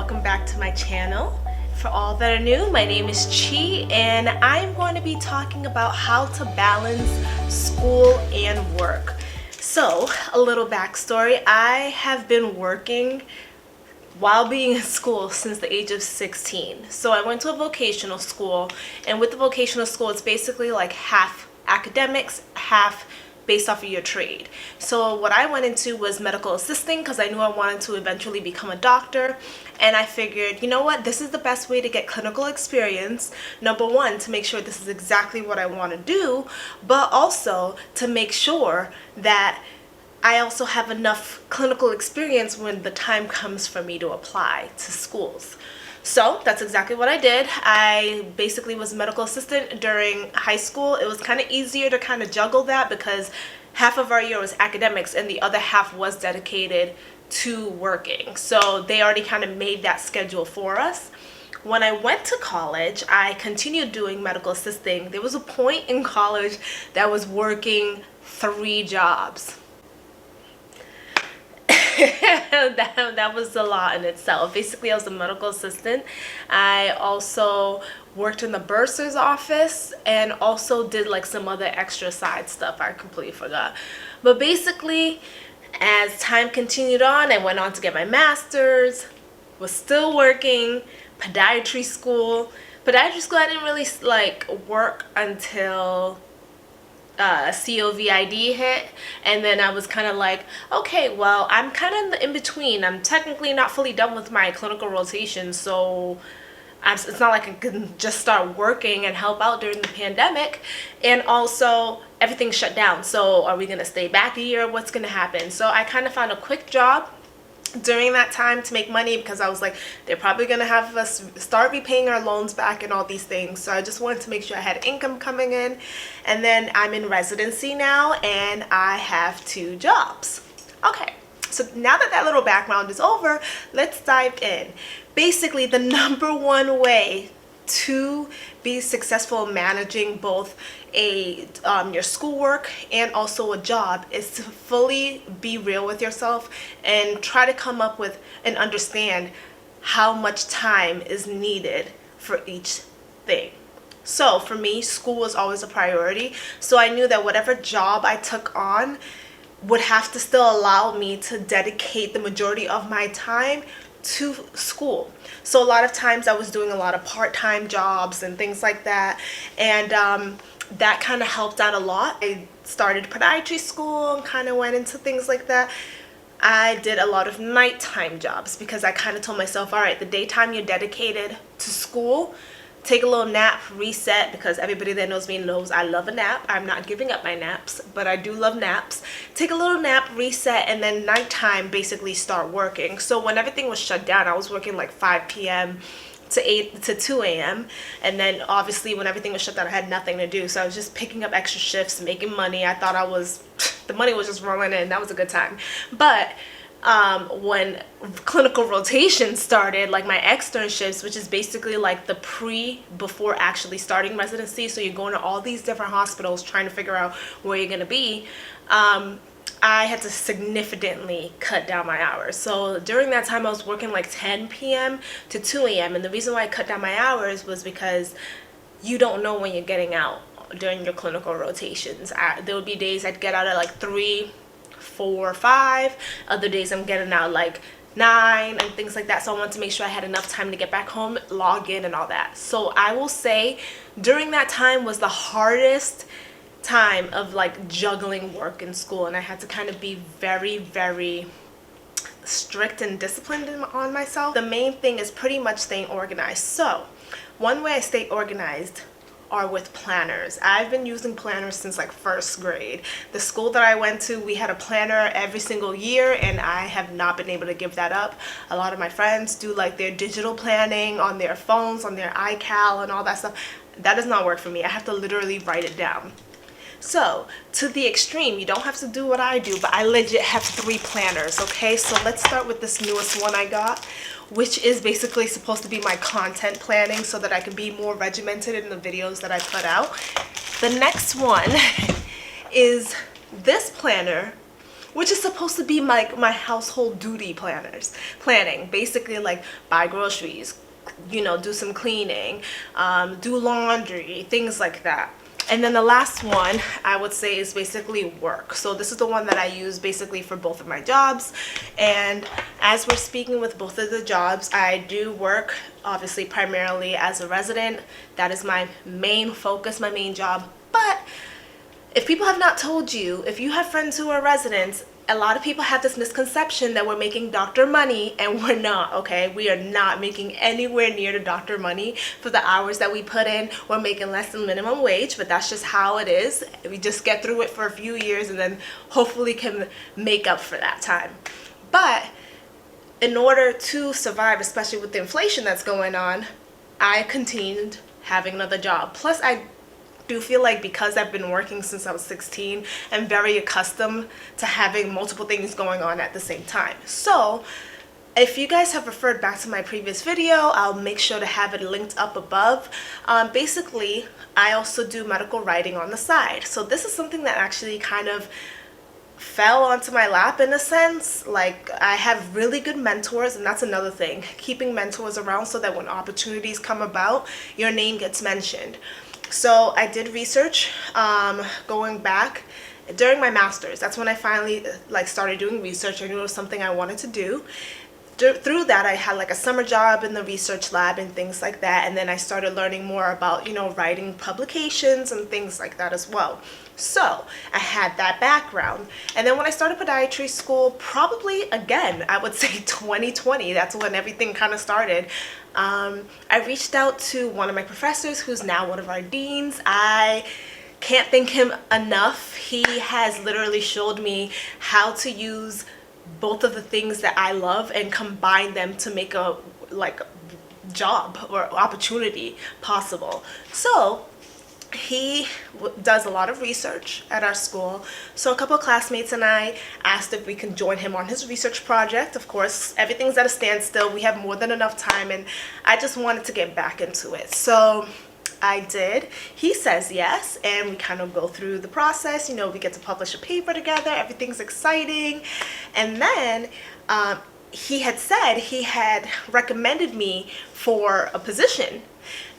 welcome back to my channel. For all that are new, my name is Chi and I'm going to be talking about how to balance school and work. So, a little backstory. I have been working while being in school since the age of 16. So I went to a vocational school, and with the vocational school it's basically like half academics, half based off of your trade. So what I went into was medical assisting because I knew I wanted to eventually become a doctor, and I figured, you know what, this is the best way to get clinical experience. Number one, to make sure this is exactly what I want to do, but also to make sure that I also have enough clinical experience when the time comes for me to apply to schools. So that's exactly what I did. I basically was a medical assistant during high school. It was kind of easier to kind of juggle that because half of our year was academics and the other half was dedicated to working. So they already kind of made that schedule for us. When I went to college, I continued doing medical assisting. There was a point in college that I was working 3 jobs. that was a lot in itself. Basically, I was a medical assistant. I also worked in the bursar's office and also did like some other extra side stuff I completely forgot. But basically, as time continued on, I went on to get my master's, was still working, podiatry school. Podiatry school, I didn't really like work until COVID hit, and then I was kind of like, okay, well, I'm kind of in between. I'm technically not fully done with my clinical rotation, so it's not like I can just start working and help out during the pandemic, and also everything shut down. So are we gonna stay back a year? What's gonna happen? So I kind of found a quick job during that time to make money because I was like, they're probably gonna have us start repaying our loans back and all these things. So I just wanted to make sure I had income coming in. And then I'm in residency now and I have 2 jobs. Okay, so now that little background is over, let's dive in. Basically, the number one way to be successful managing both your schoolwork and also a job is to fully be real with yourself and try to come up with and understand how much time is needed for each thing. So for me, school was always a priority, so I knew that whatever job I took on would have to still allow me to dedicate the majority of my time to school. So a lot of times I was doing a lot of part-time jobs and things like that, and that kind of helped out a lot. I started podiatry school and kind of went into things like that. I did a lot of nighttime jobs because I kind of told myself, all right, the daytime you're dedicated to school, take a little nap, reset, because everybody that knows me knows I love a nap. I'm not giving up my naps, but I do love naps. Take a little nap, reset, and then nighttime basically start working. So when everything was shut down, I was working like 5 p.m. to 2 a.m. and then obviously when everything was shut down I had nothing to do, so I was just picking up extra shifts, making money. I thought the money was just rolling in. That was a good time. But when clinical rotation started, like my externships, which is basically like the before actually starting residency, so you're going to all these different hospitals trying to figure out where you're going to be, I had to significantly cut down my hours. So during that time I was working like 10 p.m. to 2 a.m. and the reason why I cut down my hours was because you don't know when you're getting out during your clinical rotations. There would be days I'd get out at like 3, 4, 5. Other days I'm getting out like 9 and things like that. So I wanted to make sure I had enough time to get back home, log in and all that. So I will say during that time was the hardest time of like juggling work and school, and I had to kind of be very, very strict and disciplined on myself. The main thing is pretty much staying organized. So one way I stay organized are with planners. I've been using planners since like 1st grade. The school that I went to, we had a planner every single year and I have not been able to give that up. A lot of my friends do like their digital planning on their phones, on their iCal and all that stuff. That does not work for me. I have to literally write it down. So to the extreme, you don't have to do what I do, but I legit have 3 planners. Okay, so let's start with this newest one I got, which is basically supposed to be my content planning so that I can be more regimented in the videos that I put out. The next one is this planner, which is supposed to be my household duty planning, basically like buy groceries, do some cleaning, do laundry, things like that. And then the last one I would say is basically work. So this is the one that I use basically for both of my jobs. And as we're speaking with both of the jobs, I do work obviously primarily as a resident. That is my main focus, my main job. But if people have not told you, if you have friends who are residents, a lot of people have this misconception that we're making doctor money, and we're not, okay? We are not making anywhere near the doctor money for the hours that we put in. We're making less than minimum wage, but that's just how it is. We just get through it for a few years and then hopefully can make up for that time. But in order to survive, especially with the inflation that's going on, I continued having another job. Plus, I do feel like because I've been working since I was 16, I'm very accustomed to having multiple things going on at the same time. So if you guys have referred back to my previous video, I'll make sure to have it linked up above. Basically, I also do medical writing on the side. So this is something that actually kind of fell onto my lap in a sense. Like, I have really good mentors, and that's another thing, keeping mentors around so that when opportunities come about, your name gets mentioned. So I did research going back during my master's. That's when I finally started doing research. I knew it was something I wanted to do. Through that, I had like a summer job in the research lab and things like that, and then I started learning more about writing publications and things like that as well. So I had that background, and then when I started podiatry school, probably again I would say 2020, that's when everything kind of started. I reached out to one of my professors who's now one of our deans. I can't thank him enough. He has literally showed me how to use both of the things that I love and combine them to make a job or opportunity possible. So he does a lot of research at our school. So a couple of classmates and I asked if we can join him on his research project. Of course, everything's at a standstill. We have more than enough time, and I just wanted to get back into it. So I did. He says yes, and we kind of go through the process. We get to publish a paper together. Everything's exciting. And then he had said he had recommended me for a position.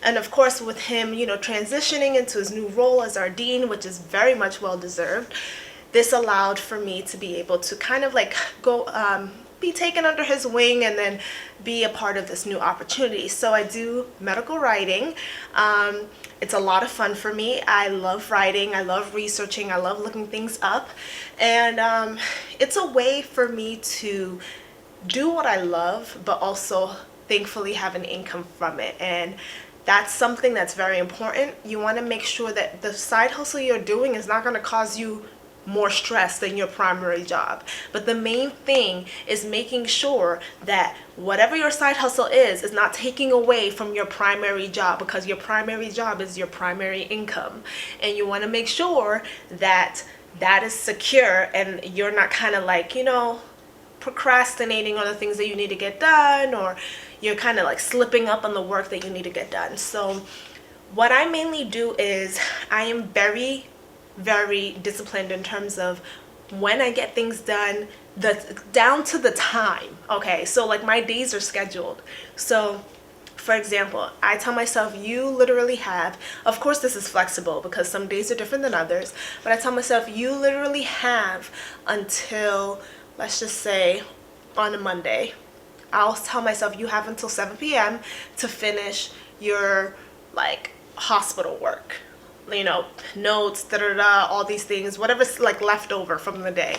And of course, with him, transitioning into his new role as our dean, which is very much well deserved, this allowed for me to be able to kind of go be taken under his wing and then be a part of this new opportunity. So I do medical writing. It's a lot of fun for me. I love writing, I love researching, I love looking things up, and it's a way for me to do what I love, but also thankfully have an income from it. And that's something that's very important. You want to make sure that the side hustle you're doing is not going to cause you more stress than your primary job. But the main thing is making sure that whatever your side hustle is not taking away from your primary job, because your primary job is your primary income. And you want to make sure that that is secure and you're not kind of procrastinating on the things that you need to get done, or you're kind of slipping up on the work that you need to get done. So what I mainly do is I am very, very disciplined in terms of when I get things done, down to the time. Okay, so my days are scheduled. So for example, I tell myself, you literally have, of course this is flexible because some days are different than others, but I tell myself you literally have until, let's just say on a Monday, I'll tell myself you have until 7 p.m. to finish your hospital work, notes, all these things, whatever's left over from the day.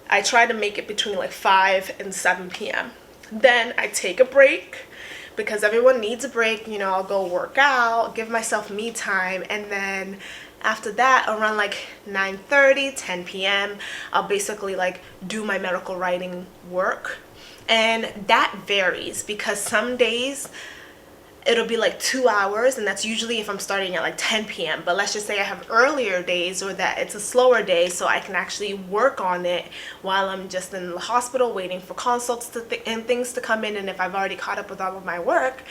I try to make it between 5 and 7 p.m. Then I take a break because everyone needs a break. I'll go work out, give myself me time, and then after that, around 9:30, 10 p.m., I'll basically do my medical writing work. And that varies because some days it'll be 2 hours, and that's usually if I'm starting at 10 p.m. But let's just say I have earlier days or that it's a slower day, so I can actually work on it while I'm just in the hospital waiting for consults and things to come in. And if I've already caught up with all of my work,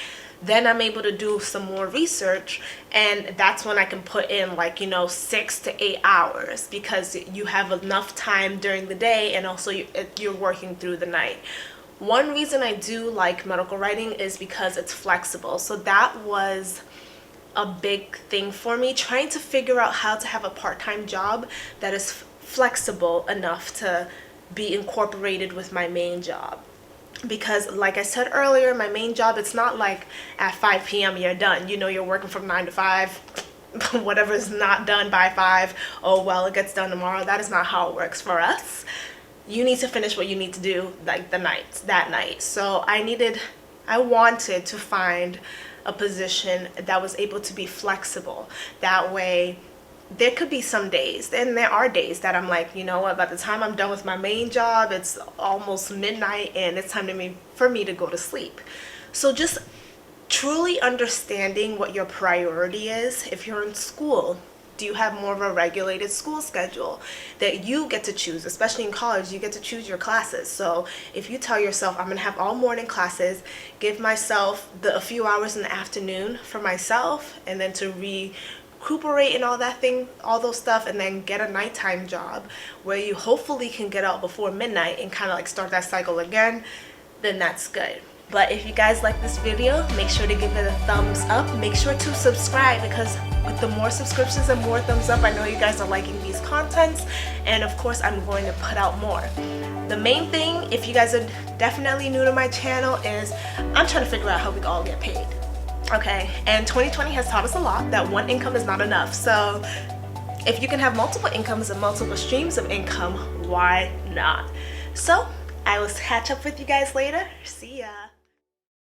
Then I'm able to do some more research, and that's when I can put in like, 6 to 8 hours, because you have enough time during the day, and also you're working through the night. One reason I do like medical writing is because it's flexible. So that was a big thing for me, trying to figure out how to have a part-time job that is flexible enough to be incorporated with my main job. Because like I said earlier, my main job, it's not like at 5 p.m. you're done. You're working from 9 to 5. Whatever's not done by 5, oh well, it gets done tomorrow. That is not how it works for us. You need to finish what you need to do like that night. So I wanted to find a position that was able to be flexible. That way there could be some days, and there are days that I'm like, you know what, by the time I'm done with my main job, it's almost midnight and it's time for me to go to sleep. So just truly understanding what your priority is. If you're in school, do you have more of a regulated school schedule that you get to choose? Especially in college, you get to choose your classes. So if you tell yourself, I'm gonna have all morning classes, give myself a few hours in the afternoon for myself, and then to recuperate and all those stuff, and then get a nighttime job where you hopefully can get out before midnight and kind of like start that cycle again, then that's good. But if you guys like this video, make sure to give it a thumbs up. Make sure to subscribe, because with the more subscriptions and more thumbs up, I know you guys are liking these contents, and of course I'm going to put out more. The main thing, if you guys are definitely new to my channel, is I'm trying to figure out how we all get paid. Okay, and 2020 has taught us a lot that one income is not enough. So if you can have multiple incomes and multiple streams of income, why not? So I will catch up with you guys later. See ya.